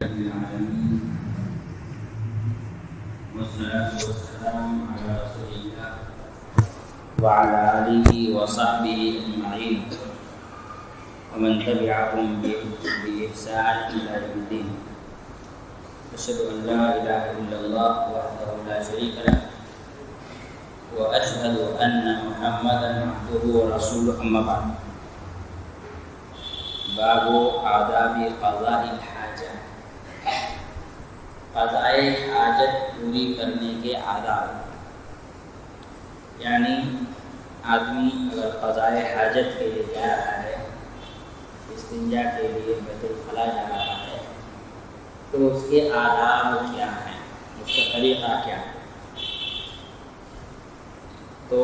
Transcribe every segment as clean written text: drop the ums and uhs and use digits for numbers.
العالمين والصلاة والسلام على رسول الله وعلى آله وصحبه أجمعين ومن تبعهم بإحسان إلى يوم الدين. أشهد أن لا إله إلا الله وحده لا شريك له وأشهد أن محمدا عبده ورسوله. أما بعد، باب آداب قضاء الحاجة. قضائے حاجت پوری کرنے کے آداب، یعنی آدمی اگر قضائے حاجت کے لیے جا رہا ہے، استنجا کے لیے بیت الخلا جا رہا ہے، تو اس کے آداب کیا ہیں، اس کا طریقہ کیا ہے. تو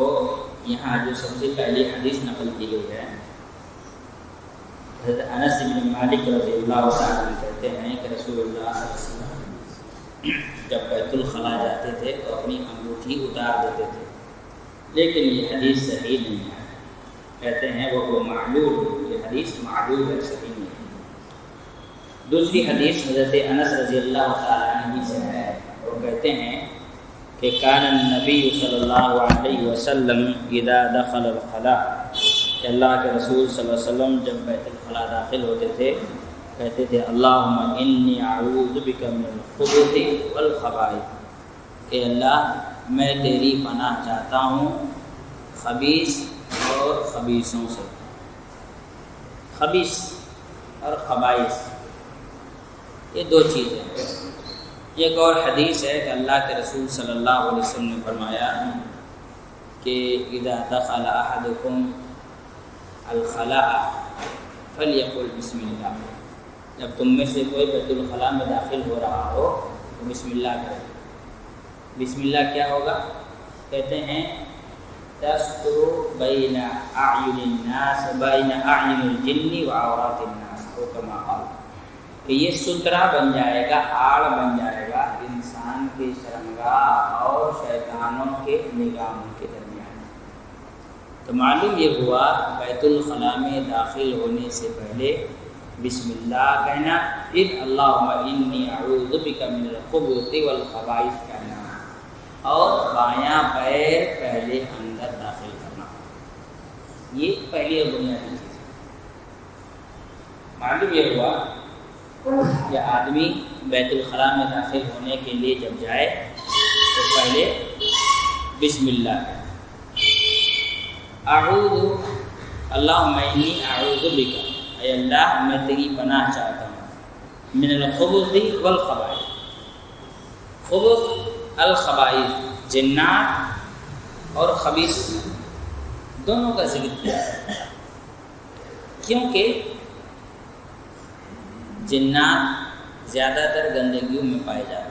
یہاں جو سب سے پہلی حدیث نقل کی گئی ہے، حضرت انس بن مالک رضی اللہ تعالیٰ عنہ کہتے ہیں کہ رسول اللہ صلی اللہ علیہ وسلم جب بیت الخلا جاتے تھے تو اپنی انگوٹھی اتار دیتے تھے، لیکن یہ حدیث صحیح نہیں ہے. کہتے ہیں وہ معلول، یہ حدیث معلول ہے، صحیح نہیں ہے. دوسری حدیث حضرت انس رضی اللہ تعالیٰ عنہ سے ہے، وہ کہتے ہیں کہ کان النبی صلی اللہ علیہ وسلم اذا دخل الخلاء، کہ اللہ کے رسول صلی اللہ علیہ وسلم جب بیت الخلاء داخل ہوتے تھے کہتے تھے اللہم انی اعوذ بک من الخبث والخبائث، کہ اللہ میں تیری پناہ چاہتا ہوں خبیث اور خبیثوں سے. خبیث اور خبائث یہ دو چیزیں ہیں. ایک اور حدیث ہے کہ اللہ کے رسول صلی اللہ علیہ وسلم نے فرمایا کہ اذا دخل احدکم الخلاء فلیقل بسم اللہ، جب تم میں سے کوئی بیت الخلاء میں داخل ہو رہا ہو تو بسم اللہ کرے. بسم اللہ کیا ہوگا؟ کہتے ہیں تستر بین اعین الناس بین اعین الجن وعورات الناس، وہ کما قال، کہ یہ سترہ بن جائے گا، آڑ بن جائے گا انسان کی شرمگاہ اور شیطانوں کے نگاہوں کے درمیان. تو معلوم یہ ہوا بیت الخلاء میں داخل ہونے سے پہلے بسم اللہ کہنا، پھر اللہم انی اعوذ بک من الخبث والخبائث کہنا، اور بایاں پیر پہلے اندر داخل کرنا. یہ پہلی اور بنیادی چیز ہے. معلوم یہ ہوا کہ آدمی بیت الخلاء میں داخل ہونے کے لیے جب جائے تو پہلے بسم اللہ کہنا. اعوذ اللہم انی اعوذ بک، اے اللہ میں تیری پناہ چاہتا ہوں من الخبث والخبائث. خبث الخبائث، جنات اور خبیث دونوں کا ذکر کیا ہے، کیونکہ جنات زیادہ تر گندگیوں میں پائے جاتے ہیں.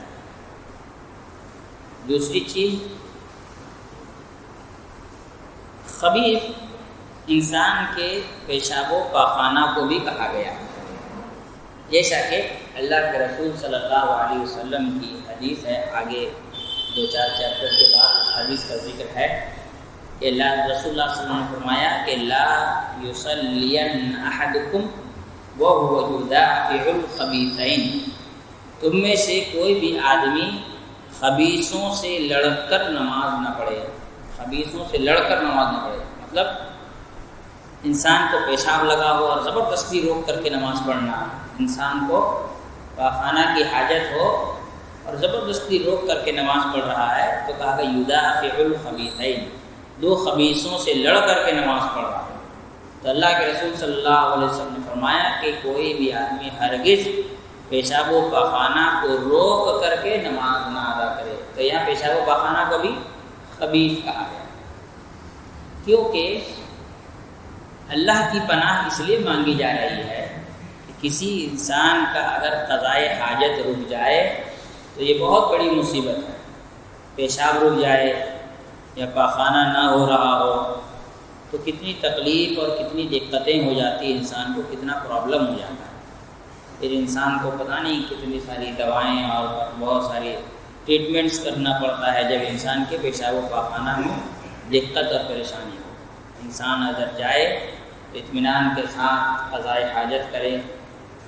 دوسری چیز خبیث انسان کے پیشاب و پاخانہ کو بھی کہا گیا، جیسا کہ اللہ کے رسول صلی اللہ علیہ وسلم کی حدیث ہے. آگے دو چار چیپٹر کے بعد حدیث کا ذکر ہے کہ رسول اللہ صلی اللہ علیہ وسلم نے فرمایا کہ لا یصلین احدکم وهو یدافع الخبیثین، تم میں سے کوئی بھی آدمی خبیثوں سے لڑ کر نماز نہ پڑھے. خبیثوں سے لڑ کر نماز نہ پڑھے مطلب انسان کو پیشاب لگا ہو اور زبردستی روک کر کے نماز پڑھنا، انسان کو پاخانہ کی حاجت ہو اور زبردستی روک کر کے نماز پڑھ رہا ہے تو کہا کہ یدافع الخبیثین، دو خبیثوں سے لڑ کر کے نماز پڑھ رہا ہے. تو اللہ کے رسول صلی اللہ علیہ وسلم نے فرمایا کہ کوئی بھی آدمی ہرگز پیشاب و پاخانہ کو روک کر کے نماز نہ ادا کرے. تو یہاں پیشاب و پاخانہ کو بھی خبیث کہا گیا، کیونکہ اللہ کی پناہ اس لیے مانگی جا رہی ہے کہ کسی انسان کا اگر قضائے حاجت رک جائے تو یہ بہت بڑی مصیبت ہے. پیشاب رک جائے یا پاخانہ نہ ہو رہا ہو تو کتنی تکلیف اور کتنی دقتیں ہو جاتی ہیں، انسان کو کتنا پرابلم ہو جاتا ہے. پھر انسان کو پتہ نہیں کتنی ساری دوائیں اور بہت ساری ٹریٹمنٹس کرنا پڑتا ہے جب انسان کے پیشاب و پاخانہ میں دقت اور پریشانی ہو. انسان اگر جائے اطمینان کے ساتھ قضائے حاجت کرے،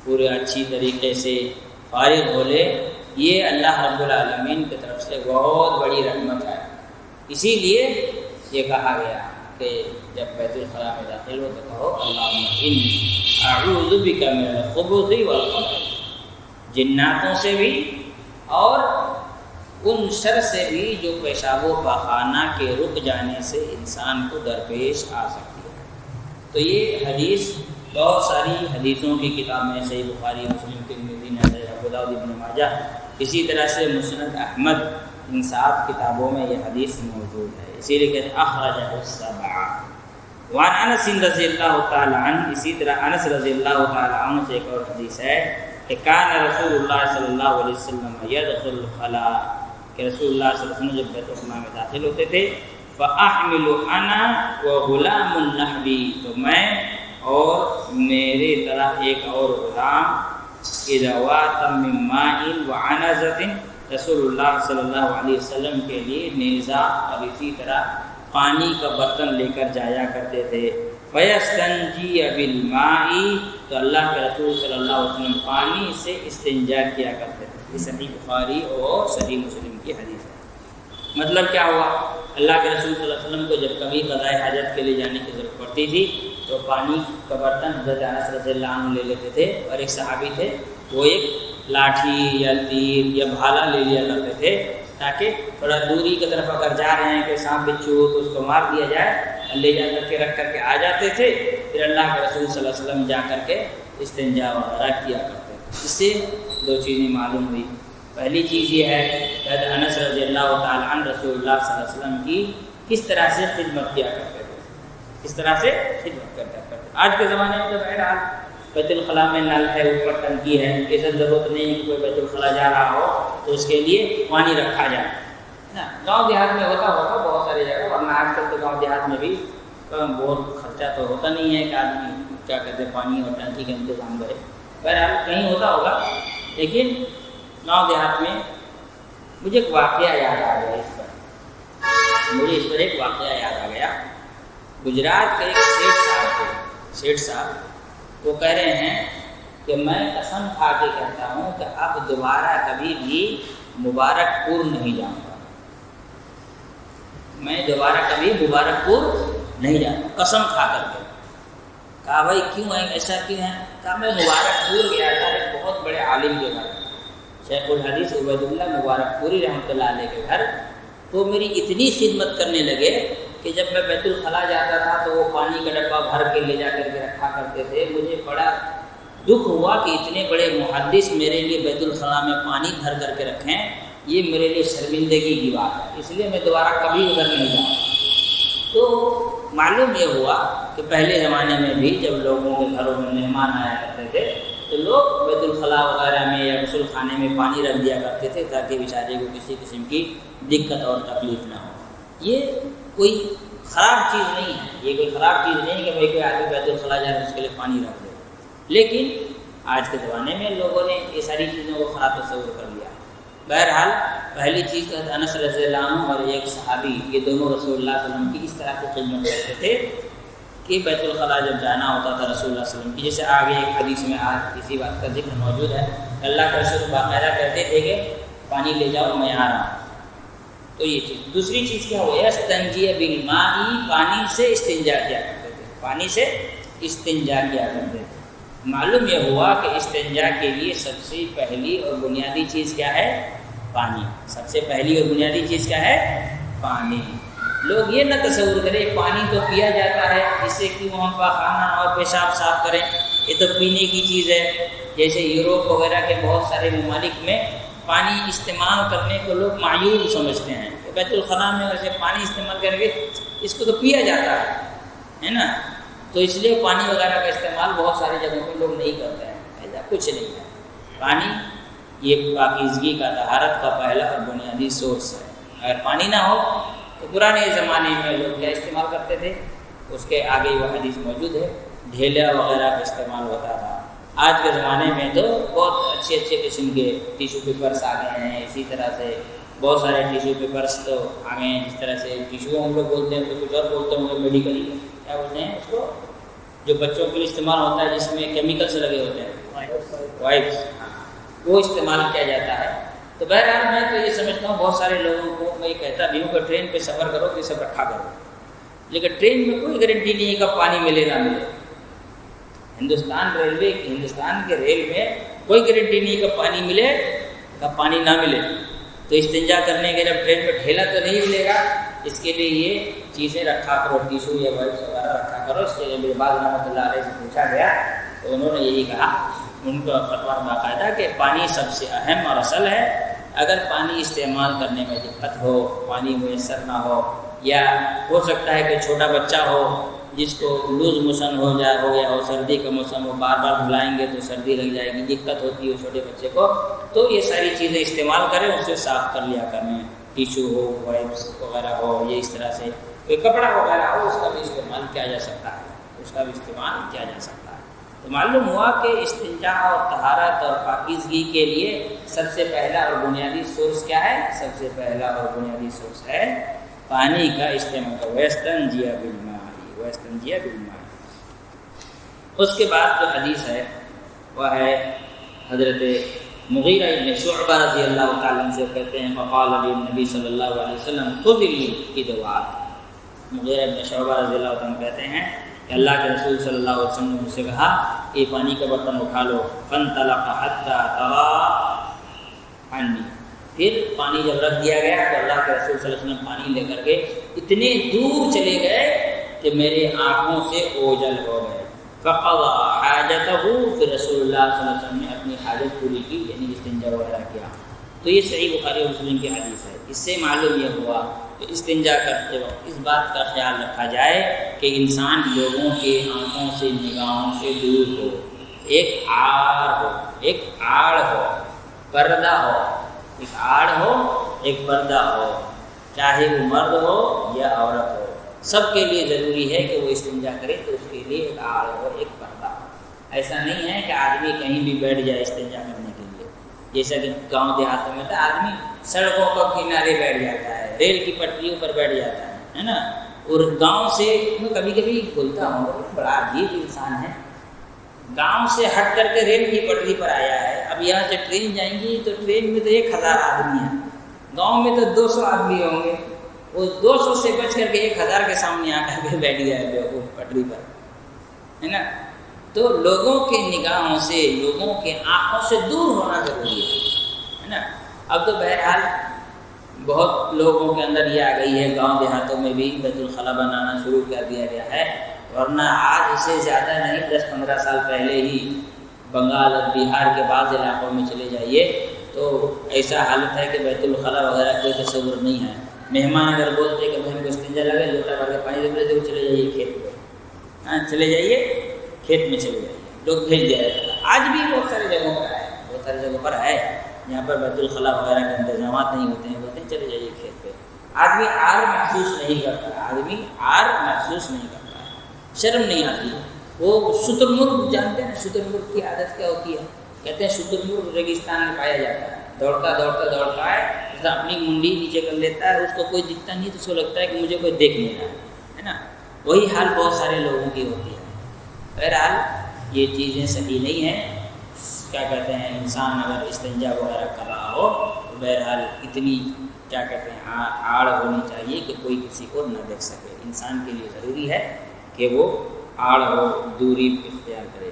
پورے اچھی طریقے سے فارغ ہو لے، یہ اللہ رب العالمین کی طرف سے بہت بڑی رحمت ہے۔ اسی لیے یہ کہا گیا کہ جب بیت الخلاء میں داخل ہو تو کہو اللہم انی اعوذ بک من الخبث والخبائث، جناتوں سے بھی اور ان شر سے بھی جو پیشاب و پاخانہ کے رک جانے سے انسان کو درپیش آ سکتی ہے۔ تو یہ حدیث بہت ساری حدیثوں کی کتاب میں صحیح بخاری، مسلم، ترمذی، نسائی، ابو داؤد، ابن ماجہ، اسی طرح سے مسند احمد، ان 7 کتابوں میں یہ حدیث موجود ہے۔ اسی لیے کہتے ہیں اخرجہ السبعہ۔ وعن انس رضی اللہ تعالی عنہ، اسی طرح انس رضی اللہ تعالی عنہ سے ایک اور حدیث ہے کہ کان رسول اللہ صلی اللہ علیہ وسلم یدخل الخلاء، کہ رسول اللہ صلی اللہ علیہ وسلم جب بیت الخلاء میں داخل ہوتے تھے فاحمل انا وغلام النحبی، تو میں اور میرے طرح ایک اور غلام ادوات من ماء وعنزۃ، رسول اللہ صلی اللہ علیہ وسلم کے لیے نیزہ اور اسی طرح پانی کا برتن لے کر جایا کرتے تھے۔ فیستنجی بالماء، تو اللہ کے رسول صلی اللہ علیہ وسلم پانی سے استنجا کیا کرتے تھے۔ یہ صحیح بخاری اور صحیح مسلم کی حدیث ہے۔ مطلب کیا ہوا، اللہ کے رسول صلی اللہ علیہ وسلم کو جب کبھی قضاء حاجت کے لیے جانے کی ضرورت پڑتی تھی تو پانی کا برتن حضرت انس رضی اللہ عنہ لے لیتے تھے، اور ایک صحابی تھے وہ ایک لاٹھی یا تیر یا بھالا لے لیا کرتے تھے تاکہ تھوڑا دوری کی طرف اگر جا رہے ہیں کہ سانپ بچھو ہو تو اس کو مار دیا جائے، لے جا کر کے رکھ کر کے آ جاتے تھے، پھر اللہ کے رسول صلی اللہ علیہ وسلم جا کر کے استنجا وغیرہ کیا کرتے تھے۔ اس سے 2 چیزیں معلوم ہوئی۔ پہلی چیز یہ ہے کہ حضرت انس رضی اللہ تعالی عنہ رسول اللہ صلی اللہ علیہ وسلم کی کس طرح سے خدمت کیا کرتے تھے، کس طرح سے خدمت کرتے تھے۔ آج کے زمانے میں تو بہرحال بیت الخلاء میں نل ہے، اوپر ٹنکی ہے، اسے ضرورت نہیں ہے کہ کوئی بیت الخلاء جا رہا ہو تو اس کے لیے پانی رکھا جائے نا۔ گاؤں دیہات میں ہوتا ہوگا بہت ساری جگہ، ورنہ آج کل تو گاؤں دیہات میں بھی بہت خرچہ تو ہوتا نہیں ہے کہ آدمی کیا کہتے ہیں پانی اور ٹنکی کا انتظام کرے۔ بہرحال کہیں ہوتا ہوگا، لیکن گاؤں دیہات میں مجھے ایک واقعہ یاد آ گیا، اس پر ایک واقعہ یاد آ گیا۔ گجرات کے ایک سیٹھ صاحب وہ کہہ رہے ہیں کہ میں قسم کھا کے کہتا ہوں کہ اب دوبارہ کبھی بھی مبارک پور نہیں جاؤں گا، میں دوبارہ کبھی مبارک پور نہیں جاؤں گا، قسم کھا کر کے۔ کہا بھائی کیوں ہے، ایسا کیوں ہے؟ کہا میں مبارک پور گیا تھا ایک بہت بڑے عالم کے گھر، شیخ الحدیث عبید اللہ مبارک پوری رحمۃ اللہ علیہ کے گھر، تو میری اتنی خدمت کرنے لگے کہ جب میں بیت الخلاء جاتا تھا تو وہ پانی کا ڈبہ بھر کے لے جا کر کے رکھا کرتے تھے۔ مجھے بڑا دکھ ہوا کہ اتنے بڑے محدث میرے لیے بیت الخلاء میں پانی بھر کر کے رکھیں، یہ میرے لیے شرمندگی کی بات ہے، اس لیے میں دوبارہ کبھی ادھر نہیں جاؤں۔ تو معلوم یہ ہوا کہ پہلے زمانے میں بھی جب لوگوں کے گھروں میں مہمان آیا کرتے تھے تو لوگ بیت الخلاء وغیرہ میں یا غسل خانے میں پانی رکھ دیا کرتے تھے تاکہ بیچارے کو کسی قسم کی دقت اور تکلیف نہ ہو۔ یہ کوئی خراب چیز نہیں ہے، یہ کوئی خراب چیز نہیں ہے کہ بھائی کوئی آدمی بیت الخلاء جائے اس کے لیے پانی رکھ دے، لیکن آج کے زمانے میں لوگوں نے یہ ساری چیزوں کو خراب تصور کر لیا۔ بہرحال پہلی چیز تو انس رضی اللہ عنہ اور ایک صحابی، یہ دونوں رسول اللہ صلی اللہ علیہ وسلم کی اس طرح کی خدمت کرتے تھے کہ بیت الخلاء جب جانا ہوتا تھا رسول اللہ صلی اللہ علیہ وسلم کی، جیسے آگے ایک حدیث میں آج اسی بات کا ذکر موجود ہے، اللہ کے رسول باقاعدہ کہتے تھے کہ پانی لے جاؤ میں آ رہا ہوں۔ تو یہ چیز۔ دوسری چیز کیا ہوا، استنجی بالماء، پانی سے استنجا کیا کرتے تھے، پانی سے استنجا کیا کرتے تھے۔ معلوم یہ ہوا کہ استنجا کے لیے سب سے پہلی اور بنیادی چیز کیا ہے، پانی۔ سب سے پہلی اور بنیادی چیز کیا ہے، پانی۔ لوگ یہ نہ تصور کریں پانی تو پیا جاتا ہے، اس سے کیوں ہم پاخانہ اور پیشاب صاف کریں، یہ تو پینے کی چیز ہے۔ جیسے یوروپ وغیرہ کے بہت سارے ممالک میں پانی استعمال کرنے کو لوگ معیوب سمجھتے ہیں، بیت الخلاء میں ویسے پانی استعمال کر کے اس کو تو پیا جاتا ہے نا، تو اس لیے پانی وغیرہ کا استعمال بہت ساری جگہوں پہ لوگ نہیں کرتے ہیں۔ ایسا کچھ نہیں ہے، پانی یہ پاکیزگی کا، طہارت کا پہلا اور بنیادی سورس ہے۔ اگر پانی نہ ہو تو پرانے زمانے میں لوگ کیا استعمال کرتے تھے، اس کے آگے وہ حدیث موجود ہے، ڈھیلا وغیرہ کا استعمال ہوتا تھا۔ آج کے زمانے میں تو بہت اچھے قسم کے ٹیشو پیپرس آ گئے ہیں، اسی طرح سے بہت سارے ٹیشو پیپرس تو آ گئے ہیں، جس طرح سے ٹیشو ہم لوگ بولتے ہیں تو کچھ اور بولتے ہوں گے میڈیکلی، کیا بولتے ہیں اس کو، جو بچوں کے لیے استعمال ہوتا ہے جس میں کیمیکلس لگے ہوتے ہیں، وائپس۔ وہ استعمال کیا جاتا ہے۔ تو بہرحال میں تو یہ سمجھتا ہوں بہت سارے لوگوں کو میں یہ کہتا بھی ہوں کہ ٹرین پہ سفر کرو تو یہ سب رکھا کرو، لیکن ٹرین میں کوئی گارنٹی نہیں ہے کہ پانی ملے نہ ملے۔ ہندوستان کے ریل میں کوئی گارنٹی نہیں کہ پانی ملے یا پانی نہ ملے، تو استنجا کرنے کے جب ٹرین پہ ٹھیلا تو نہیں ملے گا، اس کے لیے یہ چیزیں رکھا کرو، ٹیشو یا وائپس وغیرہ رکھا کرو۔ اس کے لیے میرے بعد رحمۃ اللہ علیہ سے پوچھا گیا تو انہوں نے یہی کہا، ان کا فتویٰ باقاعدہ کہ پانی سب سے اہم اور اصل ہے۔ اگر پانی استعمال کرنے میں دقت ہو، پانی میسر نہ ہو، یا ہو سکتا ہے کہ چھوٹا بچہ ہو جس کو لوز موشن ہو گیا ہو، سردی کا موسم ہو، بار بار دھلائیں گے تو سردی لگ جائے گی، دقت ہوتی ہے چھوٹے بچے کو، تو یہ ساری چیزیں استعمال کریں، اس سے صاف کر لیا کریں، ٹیشو ہو، وائپس وغیرہ ہو، یہ اس طرح سے کوئی کپڑا وغیرہ ہو اس کا بھی استعمال کیا جا سکتا ہے، تو معلوم ہوا کہ استنجا اور طہارت اور پاکیزگی کے لیے سب سے پہلا اور بنیادی سورس کیا ہے؟ سب سے پہلا اور بنیادی سورس ہے پانی کا استعمال، وَيَسْتَنْجِيَ بِالْمَاءِ۔ اس کے بعد جو حدیث ہے وہ ہے حضرت مغیرہ ابن شعبہ رضی اللہ تعالیٰ عنہ سے کہتے ہیں، فقال علی النبی صلی اللہ علیہ وسلم خذ الادوات۔ مغیرہ ابن شعبہ رضی اللہ عنہ کہتے ہیں کہ اللہ کے رسول صلی اللہ علیہ وسلم نے مجھ سے کہا کہ پانی کا برتن اٹھا لو، فانطلق حتى ترى عني۔ پھر پانی جب رکھ دیا گیا تو اللہ کے رسول صلی اللہ علیہ وسلم پانی لے کر کے اتنے دور چلے گئے کہ میری آنکھوں سے اوجل ہو گئے۔ فقضى حاجته، پھر رسول اللہ صلی اللہ علیہ وسلم نے اپنی حاجت پوری کی، یعنی استنجا وغیرہ کیا۔ تو یہ صحیح بخاری اور مسلم کی حدیث ہے۔ اس سے معلوم یہ ہوا کہ استنجا کرتے وقت اس بات کا خیال رکھا جائے کہ انسان لوگوں کے آنکھوں سے، نگاہوں سے دور ہو، ایک آڑ ہو، پردہ ہو، ایک آڑ ہو، ایک پردہ ہو، چاہے وہ مرد ہو یا عورت ہو، سب کے لیے ضروری ہے کہ وہ استنجا کرے، تو اس کے لیے ایک آڑ ہو، ایک پردہ ہو۔ ایسا نہیں ہے کہ آدمی کہیں بھی بیٹھ جائے استنجا کرنے کے لیے، جیسا کہ گاؤں دیہاتوں میں تو آدمی سڑکوں پر کنارے بیٹھ جاتا ہے، ریل کی پٹریوں پر بیٹھ جاتا ہے نا۔ اور گاؤں سے میں کبھی کبھی بولتا ہوں بڑا عجیب انسان ہے، گاؤں سے ہٹ کر کے ریل کی پٹری پر آیا ہے۔ اب یہاں سے ٹرین جائیں گی تو ٹرین میں تو 1000 آدمی ہیں، گاؤں میں تو 200 آدمی ہوں گے، وہ 200 سے بچ کر کے 1000 کے سامنے آ کر کے بیٹھ گیا ہے پٹری پر، ہے نا۔ تو لوگوں کے نگاہوں سے، لوگوں کے آنکھوں سے دور ہونا ضروری ہے نا۔ اب تو بہرحال بہت لوگوں کے اندر یہ آ گئی ہے، گاؤں دیہاتوں میں بھی بیت الخلا بنانا شروع کر دیا گیا ہے، ورنہ آج سے زیادہ نہیں 10-15 سال پہلے ہی بنگال اور بہار کے بعض علاقوں میں چلے جائیے تو ایسا حالت ہے کہ بیت الخلا وغیرہ کوئی تصور نہیں ہے۔ مہمان اگر بولتے کہ ہم کو استنجا لگے، لوٹا بھر کے پانی دے دیتے، چلے جائیے کھیت میں، چلے جائیے کھیت میں، چلے جائیے، لوگ بھیج دیا جاتا ہے۔ آج بھی بہت ساری جگہوں پر ہے جہاں پر بیت الخلا وغیرہ کے انتظامات نہیں ہوتے ہیں، بولتے ہیں چلے جائیے کھیت پہ۔ آدمی آر محسوس نہیں کرتا ہے، شرم نہیں آتی۔ وہ شتر مرغ جانتے ہیں، شتر مرغ کی عادت کیا ہوتی ہے؟ کہتے ہیں شتر مرغ ریگستان میں پایا جاتا ہے، دوڑتا ہے، اپنی منڈی نیچے کر لیتا ہے، اس کو کوئی دکھتا نہیں تو اس کو لگتا ہے کہ مجھے کوئی دیکھ نہیں رہا ہے نا۔ وہی حال بہت سارے لوگوں کی ہوتی ہے۔ بہرحال یہ چیزیں صحیح نہیں ہیں۔ کیا کہتے ہیں، انسان اگر استنجا وغیرہ کر رہا ہو تو بہرحال اتنی کیا کہتے ہیں آڑ ہونی چاہیے کہ کوئی کسی کو نہ دیکھ سکے۔ انسان کے لیے ضروری ہے کہ وہ آڑ ہو، دوری اختیار کرے۔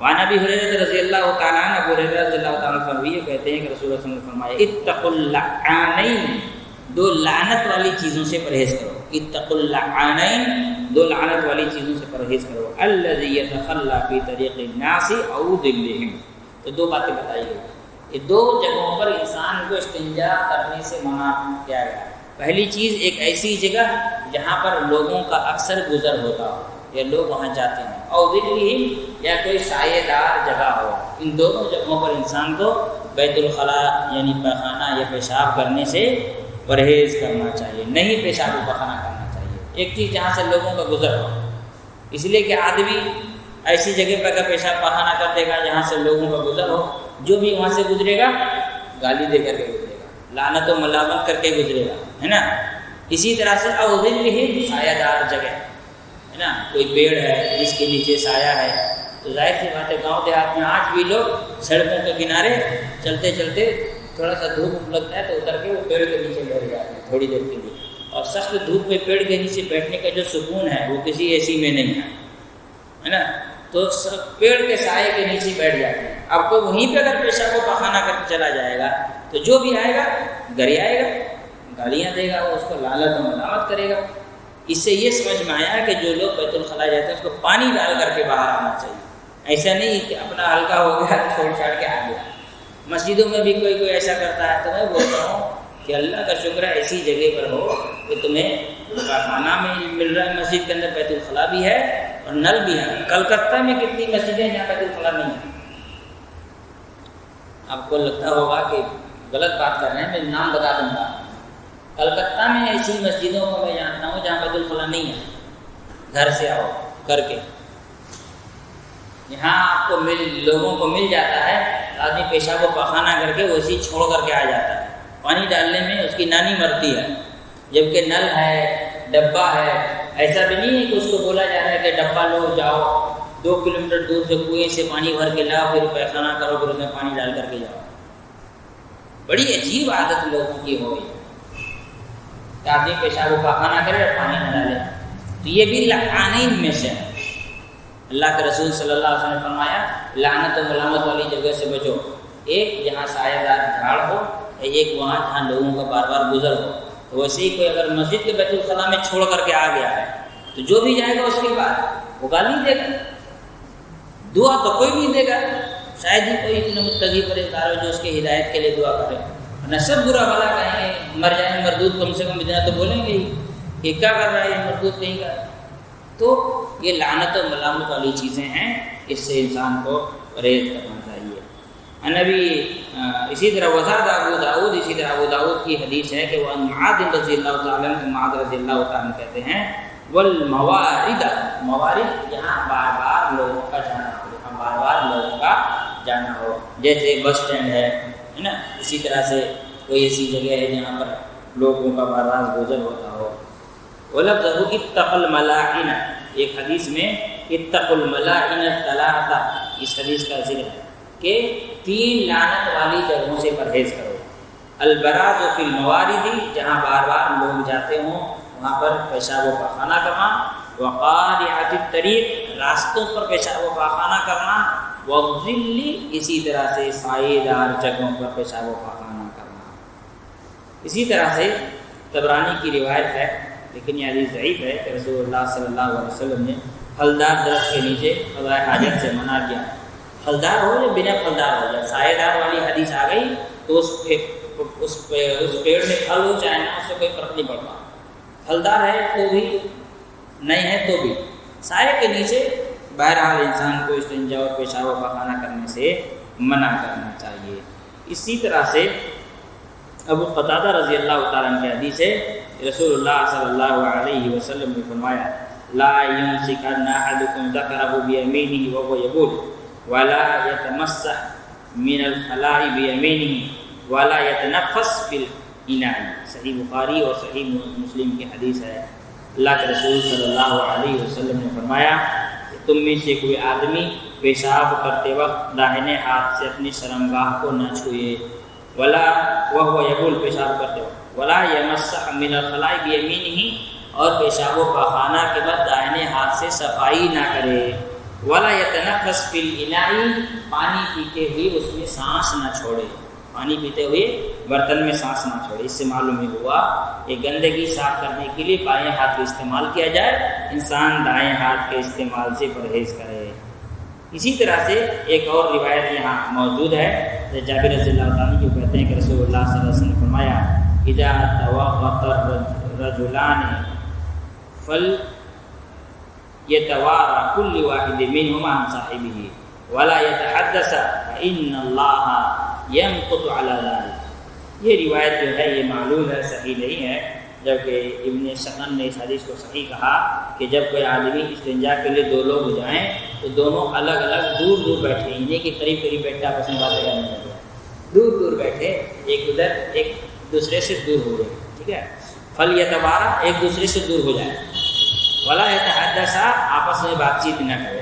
وعن ابی ہریرہ رضی اللہ تعالیٰ عنہ، ابو ہریرہ رضی اللہ تعالیٰ عنہ کہتے ہیں کہ رسول اللہ صلی اللہ علیہ وسلم نے فرمایا اتقوا اللعانین، 2 لعنت والی چیزوں سے پرہیز کرو۔ اتقوا اللعانین، 2 لعنت والی چیزوں سے پرہیز کرو۔ الذی یتخلی فی طریق الناس او ظلہم، تو 2 باتیں بتائی گئی۔ یہ 2 جگہوں پر انسان کو استنجا کرنے سے منع کیا گیا۔ پہلی چیز ایک ایسی جگہ جہاں پر لوگوں کا اکثر گزر ہوتا ہو یا لوگ وہاں جاتے ہیں، اور ظلہم، یا کوئی سایہ دار جگہ ہو۔ ان دونوں جگہوں پر انسان کو بیت الخلا یعنی پیخانہ یا پیشاب کرنے سے پرہیز کرنا چاہیے، نہیں پیشاب و پخانہ کرنا چاہیے۔ ایک چیز جہاں سے لوگوں کا گزر ہو، اس لیے کہ آدمی ایسی جگہ پر اگر پیشاب پخانہ کر دے گا جہاں سے لوگوں کا گزر ہو، جو بھی وہاں سے گزرے گا گالی دے کر کے گزرے گا، لعنت و ملامت کر کے گزرے گا، ہے نا۔ اسی طرح سے اوذل ہی سایہ دار جگہ ہے نا، کوئی پیڑ ہے جس کے نیچے سایہ ہے، تو ظاہر سی بات ہے گاؤں دیہات میں آج بھی لوگ سڑکوں کے کنارے چلتے چلتے تھوڑا سا دھوپ لگتا ہے تو اتر کے وہ پیڑ کے نیچے بیٹھ جاتے ہیں تھوڑی دیر کے لیے. اور سخت دھوپ میں پیڑ کے نیچے بیٹھنے کا جو سکون ہے وہ کسی اے سی میں نہیں ہے نا. تو پیڑ کے سائے کے نیچے بیٹھ جاتے ہیں. اب کو وہیں پہ اگر پیشاب و پاخانہ کر کے چلا جائے گا تو جو بھی آئے گا گھر آئے گا, گالیاں دے گا, وہ اس کو لعنت و ملامت کرے گا. اس سے یہ سمجھ میں آیا کہ جو لوگ بیت الخلاء جاتے ہیں اس کو پانی ڈال کر کے باہر آنا چاہیے. ایسا نہیں کہ اپنا ہلکا ہو گیا چھوڑ چھاڑ کے آ گیا. مسجدوں میں بھی کوئی ایسا کرتا ہے تو میں بولتا ہوں کہ اللہ کا شکر ہے ایسی جگہ پر ہو کہ تمہیں کھانا میں مل رہا ہے, مسجد کے اندر بیت الخلاء بھی ہے اور نل بھی ہے. کلکتہ میں کتنی مسجدیں جہاں بیت الخلاء نہیں ہے. آپ کو لگتا ہوگا کہ غلط بات کر رہے ہیں, میں نام بتا دوں گا. کلکتہ میں ایسی مسجدوں کو میں جانتا ہوں جہاں بیت الخلاء نہیں ہے. گھر سے آؤ کر کے یہاں آپ کو لوگوں کو مل جاتا ہے, آدمی پیشاب و پاخانہ کر کے ویسے ہی چھوڑ کر کے آ جاتا ہے. پانی ڈالنے میں اس کی نانی مرتی ہے, جبکہ نل ہے, ڈبہ ہے. ایسا بھی نہیں ہے کہ اس کو بولا جا رہا ہے کہ ڈبہ لو جاؤ 2 کلومیٹر دور سے کنویں سے پانی بھر کے لاؤ پھر پیخانہ کرو پھر اس میں پانی ڈال کر کے جاؤ. بڑی عجیب عادت لوگوں کی ہو گئی کہ آدمی پیشاب و پاخانہ کرے اور پانی نہ ڈالے. تو یہ بھی لعانین میں سے ہے. اللہ کے رسول صلی اللہ علیہ وسلم نے فرمایا لعنت و ملامت والی جگہ سے بچو. ایک جہاں سایہ دار جھاڑ ہو, ایک وہاں جہاں لوگوں کا بار بار گزر ہو. تو ویسے ہی کوئی اگر مسجد کے بیت الخلاء میں چھوڑ کر کے آ گیا ہے تو جو بھی جائے گا اس کے بعد وہ گالی دے گا, دعا تو کوئی نہیں دے گا. شاید ہی کوئی اتنا متقی پرہیزگار ہو جو اس کی ہدایت کے لیے دعا کرے. نہ سب برا بھلا کہیں گے, مر جائیں مردود کم سے کم اتنا تو بولیں گے ہی کہ کیا کر رہا ہے یہ مردود کہیں کا. تو یہ لعنت و ملامت والی چیزیں ہیں, اس سے انسان کو پرہیز کرنا چاہیے. نبی اسی طرح وزاد ابو داؤد, اسی طرح ابو داؤد کی حدیث ہے کہ وہ معاذ رضی اللہ تعالیٰ عنہ, معاذ رضی اللہ تعالیٰ کہتے ہیں والموارد, موارد یہاں بار بار لوگوں کا جانا ہو, یہاں بار بار لوگوں کا جانا ہو, جیسے بس اسٹینڈ ہے نا. اسی طرح سے کوئی ایسی جگہ ہے جہاں پر لوگوں کا بار بار گزر ہوتا ہو. ولفظ اتقوا الملاعن, ایک حدیث میں اتقوا الملاعن ثلاثہ, اس حدیث کا ذکر ہے کہ 3 لعنت والی جگہوں سے پرہیز کرو. البراز فی الموارد, جہاں بار بار لوگ جاتے ہوں وہاں پر پیشاب و پاخانہ کرنا. وقارعۃ الطریق, راستوں پر پیشاب و پاخانہ کرنا. والظل, اسی طرح سے سایہ دار جگہوں پر پیشاب و پاخانہ کرنا. اسی طرح سے طبرانی کی روایت ہے لیکن یہ حدیث ضعیف ہے کہ رسول اللہ صلی اللہ علیہ وسلم نے پھلدار درخت کے نیچے قضاء حاجت سے منع کیا. پھلدار ہو یا بنا پھلدار ہو, جب سایہ دار والی حدیث آ گئی تو اس پیڑ میں پھل ہو چاہے نہ, اس سے کوئی فرق نہیں پڑتا. پھلدار ہے تو بھی, نہیں ہے تو بھی, سایہ کے نیچے بہرحال انسان کو استنجا اور پیشاب و پاخانہ کرنے سے منع کرنا چاہیے. اسی طرح سے ابو قتادہ رضی اللہ تعالیٰ عنہ کی حدیث ہے, رسول اللہ صلی اللہ علیہ وسلم نے فرمایا لا یمسکن احدکم ذکرہ بیمینہ وهو یبول ولا یتمسح من الخلاء بیمینہ ولا یتنفس فی الاناء. صحیح بخاری اور صحیح مسلم کی حدیث ہے. اللہ کے رسول صلی اللہ علیہ وسلم نے فرمایا کہ تم میں سے کوئی آدمی پیشاب کرتے وقت داہنے ہاتھ سے اپنی شرمگاہ کو نہ چھوئے, ولا وهو یبول, پیشاب کرتے وقت, ولا یمسح من الخلاء بیمینہ, اور پیشاب و پاخانہ کے بعد دائنے ہاتھ سے صفائی نہ کرے. ولا یتنفس فی الاناء, پانی پیتے ہوئے اس میں سانس نہ چھوڑے, پانی پیتے ہوئے برتن میں سانس نہ چھوڑے. اس سے معلوم ہی ہوا کہ گندگی صاف کرنے کے لیے بائیں ہاتھ کا استعمال کیا جائے, انسان دائیں ہاتھ کے استعمال سے پرہیز کرے. اسی طرح سے ایک اور روایت یہاں موجود ہے, جابر رضی اللہ تعالیٰ جو کہتے ہیں کہ رسول اللہ صلی اللہ علیہ وسلم نے فرمایا اذا توضأ الرجلان فليتوارى كل واحد منهما عن صاحبه ولا يتحدث فإن الله يمقت على ذلك. یہ روایت جو ہے یہ معلوم ہے, صحیح نہیں ہے, جبکہ ابن سکن نے اس حدیث کو صحیح کہا کہ جب کوئی آدمی استنجا کے لیے 2 لوگ ہو جائیں تو دونوں الگ الگ دور دور بیٹھے, انہیں کے قریب قریب بیٹھے آپس میں باتیں کرنے لگے, دور دور بیٹھے, ایک ادھر ایک دوسرے سے دور ہو جائے. ٹھیک ہے, فل یتوارا, ایک دوسرے سے دور ہو جائے, ولا یتحدث, آپس میں بات چیت نہ کرے.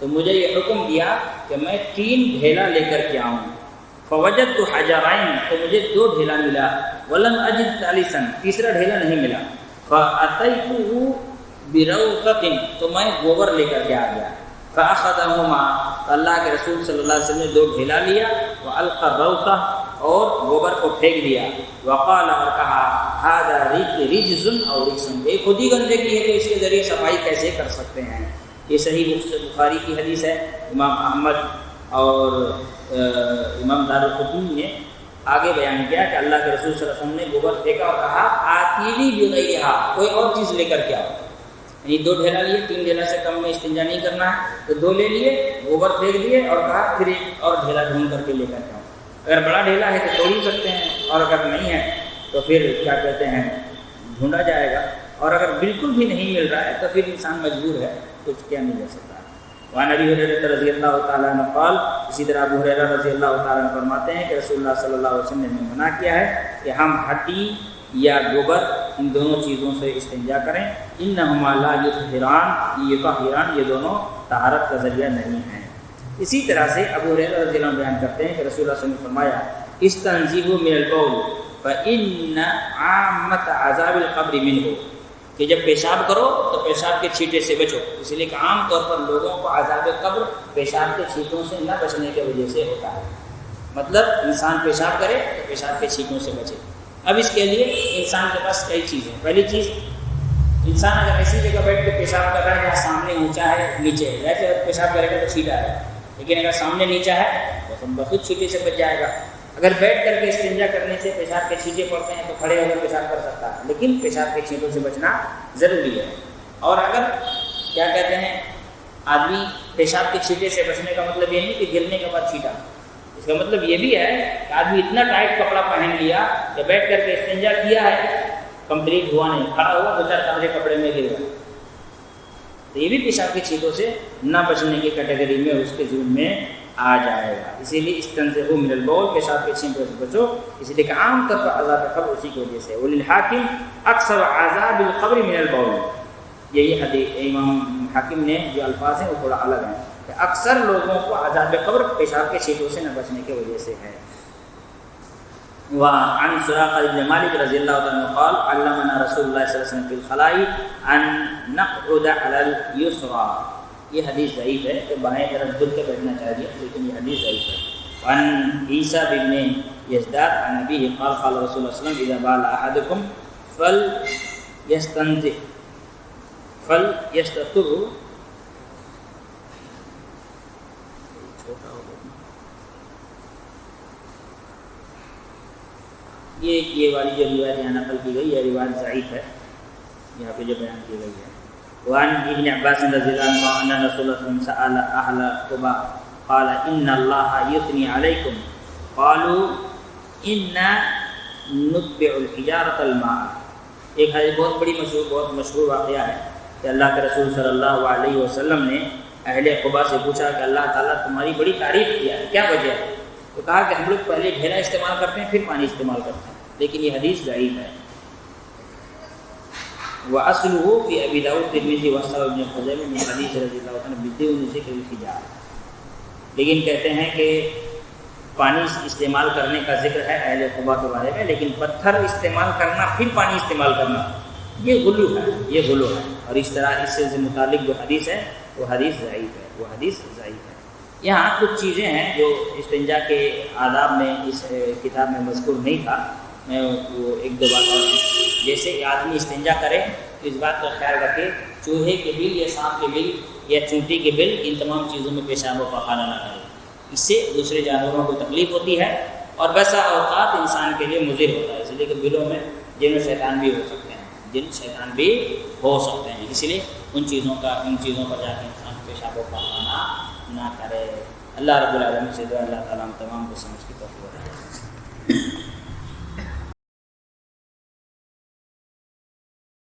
تو مجھے یہ حکم دیا کہ میں 3 ڈھیلا لے کر کے آؤں. فوجدت حجرین، تو مجھے 2 ڈھیلا ملا. ولم اجد ثالثا، تیسرا ڈھیلا نہیں ملا. فاتیته بروثۃ، تو میں گوبر لے کر کے آ گیا. فاخذهما، اللہ کے رسول صلی اللہ علیہ وسلم نے 2 ڈھیلا لیا. والقى الروثہ، اور گوبر کو پھینک دیا. وقال، اور کہا، هذا رجز او رجس، یہ خود ہی گندگی ہے تو اس کے ذریعے صفائی کیسے کر سکتے ہیں. یہ صحیح بخاری کی حدیث ہے. امام احمد اور امام دارقطنی نے آگے بیان کیا کہ اللہ کے رسول صلی اللہ علیہ وسلم نے گوبر پھینکا اور کہا، آتینی بغیرہا، کوئی اور چیز لے کر کے آؤ. یعنی 2 ڈھیلا لیے، 3 ڈھیلا سے کم میں استنجا نہیں کرنا ہے، تو 2 لے لیے، گوبر پھینک دیے اور کہا پھر ایک اور ڈھیلا ڈھونڈ کر کے لے کر کے آؤ. اگر بڑا ڈھیلا ہے تو توڑ ہی سکتے ہیں، اور اگر نہیں ہے تو پھر کیا کہتے ہیں ڈھونڈا جائے گا. اور اگر بالکل بھی نہیں مل رہا ہے تو پھر انسان مجبور ہے، کچھ کیا نہیں کر سکتا. وعن ابی ہریرہ رضی اللہ تعالیٰ عنہ قال، اسی طرح ابو ہریرہ رضی اللہ تعالیٰ عنہ فرماتے ہیں کہ رسول اللہ صلی اللہ علیہ وسلم نے منع کیا ہے کہ ہم ہڈی یا گوبر ان دونوں چیزوں سے استنجا کریں. انہما لا یطہران، یہ دونوں طہارت کا ذریعہ نہیں ہیں. اسی طرح سے ابو ہریرہ رضی اللہ عنہ بیان کرتے ہیں کہ رسول اللہ صلی اللہ علیہ وسلم نے فرمایا، استنزہوا من البول فإن عامۃ عذاب القبر منہ، کہ جب پیشاب کرو تو پیشاب کے چھینٹے سے بچو، اس لیے کہ عام طور پر لوگوں کو عذاب قبر پیشاب کے چھینٹوں سے نہ بچنے کی وجہ سے ہوتا ہے. مطلب انسان پیشاب کرے تو پیشاب کے چھینٹوں سے بچے. اب اس کے لیے انسان کے پاس کئی چیزیں. پہلی چیز، انسان اگر ایسی جگہ بیٹھ کے پیشاب کر رہا ہے جہاں سامنے اونچا ہے نیچے ہے، ویسے پیشاب کرے گا تو چھینٹا ہے، لیکن اگر سامنے نیچا ہے تو بہت چھینٹے سے بچ جائے گا. اگر بیٹھ کر کے استنجا کرنے سے پیشاب کے چھینٹے پڑتے ہیں تو کھڑے ہو کر پیشاب کر سکتا ہے، لیکن پیشاب کے چھینٹوں سے بچنا ضروری ہے. اور اگر کیا کہتے ہیں آدمی پیشاب کے چھینٹے سے بچنے کا مطلب یہ نہیں کہ گرنے کے بعد چھینٹا، اس کا مطلب یہ بھی ہے کہ آدمی اتنا ٹائٹ کپڑا پہن لیا کہ بیٹھ کر کے استنجا کیا ہے، کمپلیٹ ہوا نہیں، کھڑا ہوا 2-4 کمرے کپڑے میں گر گیا، تو یہ بھی پیشاب کے چھینٹوں سے نہ بچنے کی کیٹیگری میں اس کے ذمہ میں آ جائے گا. اسی لیے استنزہوا من البول، پیشاب کے چھینٹوں سے بچو، اسی لیے کہ عام طور پر عذاب قبر اسی کی وجہ سے. وللحاکم اکثر عذاب القبر من البول، یہی حدیث امام حاکم نے جو الفاظ ہیں وہ تھوڑا الگ ہیں کہ اکثر لوگوں کو عذاب قبر پیشاب کے چھینٹوں سے نہ بچنے کی وجہ سے ہے. وعن سراقہ بن مالک رضی اللہ عنہ قال، علمنا رسول اللہ صلی اللہ علیہ وسلم فی الخلاء ان نقعد علی الیسری. یہ حدیث ضعیف ہے کہ بائیں طرف دل کے بیٹھنا چاہیے، لیکن یہ حدیث ضعیف ہے. وعن عیسیٰ بن یزداد عن ابیہ قال قال رسول اللہ صلی اللہ علیہ وسلم اذا بال احدکم فلیستنزہ فلیستتر. یہ والی جو روایت یہاں نقل کی گئی یہ روایت ضعیف ہے، یہاں پہ جو بیان کی گئی ہے. وعن ابن عباس رضی اللہ عنہ ان رسول اللہ صلی اللہ علیہ وسلم سأل اہل قباء قال ان اللہ یثنی علیکم قالوا انا نتبع الحجارۃ الماء. ایک بہت مشہور واقعہ ہے کہ اللہ کے رسول صلی اللہ علیہ وسلم نے اہل قباء سے پوچھا کہ اللہ تعالیٰ تمہاری بڑی تعریف کیا ہے، کیا وجہ ہے؟ تو کہا کہ ہم لوگ پہلے ڈھیلا استعمال کرتے ہیں پھر پانی استعمال کرتے ہیں، لیکن یہ حدیث ضعیف ہے. وَأَصْلُهُ فِي أَبِي داؤد ترمذی وَصَحَحَهُ ابن خزیمہ من حدیث رضی اللہ عنہ بدون ذکر الحجارہ. لیکن کہتے ہیں کہ پانی استعمال کرنے کا ذکر ہے اہل قباء کے بارے میں، لیکن پتھر استعمال کرنا پھر پانی استعمال کرنا یہ غلو ہے. اور اس طرح اس سے متعلق جو حدیث ہے وہ حدیث ضعیف ہے. یہاں کچھ چیزیں ہیں جو استنجا کے آداب میں اس کتاب میں مذکور نہیں تھا، میں وہ ایک دو بات اور، جیسے آدمی استنجا کرے تو اس بات کا خیال رکھے چوہے کے بل یا سانپ کے بل یا چونٹی کے بل ان تمام چیزوں میں پیشاب و پخانہ نہ کرے، اس سے دوسرے جانوروں کو تکلیف ہوتی ہے اور بسا اوقات انسان کے لیے مضر ہوتا ہے، اس لیے کہ بلوں میں جن و شیطان بھی ہو سکتے ہیں، اس لیے ان چیزوں پر جا کے انسان پیشاب و پخانہ نہ کرے. اللہ رب العالمین سے دعا اللہ تعالیٰ ہم تمام کو سمجھ کی توفیق دے.